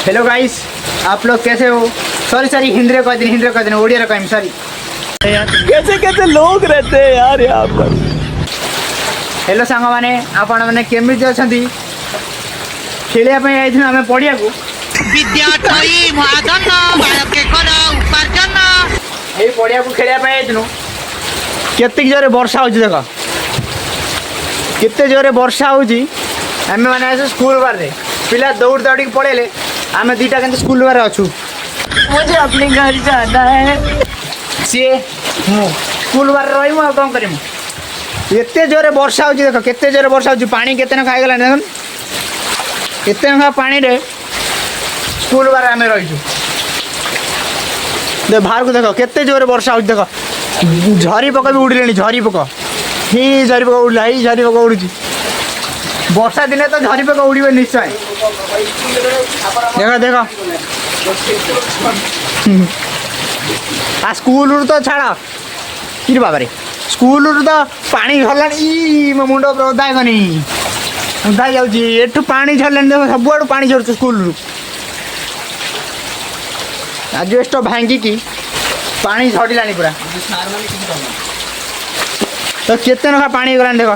Hello guys, आप लोग कैसे हो? सॉरी हिंदी रे कह दिन ओडिया रे कहम सॉरी। कैसे कैसे लोग रहते हैं यार यहाँ पर। हेलो सांग माने आपण माने केमिति अछंती? खेलिया पे आइथिन हमें पड़िया को विद्यार्थी महाधन बालके कर उपार्जन ए पड़िया को खेलिया पे आइथिनु। केते जोरे वर्षा होची देखो, केते जोरे वर्षा होची। हमें माने ऐसे स्कूल बार रे पिला दौड़ दौड़ी के पड़ेले, आमे दीटा केंत स्कूल बार अछु। मुझे अपने घर जाना है। सी मु स्कूल बार रहिमु आ काम करिमु। एते जोरे वर्षा होची देखो, केते जोरे वर्षा होची। पानी केते न खाइ गला देखन, केते न पानी रे स्कूल बार आमे रहिछु। दे बाहर को देखो केते जोरे वर्षा होची देखो। झरी पका भी उड़िलेनी, झरी पका ही झरी पका उड़ला, ही झरी पका उड़ुची। वर्षा दिने तो झरी पका उड़िबे निश्चय। देखो देखो आ स्कूल तो छाड़ कि बाबा रे, स्कूल तो पानी झरलानी। ई मो मुंड ओदा गनी उदा जाउची। एठू पानी झरलानी देखो, सबुआडू पानी झरछ स्कूल रु। आजबेस्ट भांगी की पानी झड़िलानी पूरा। तो केते नखा पानी गलानी देखो।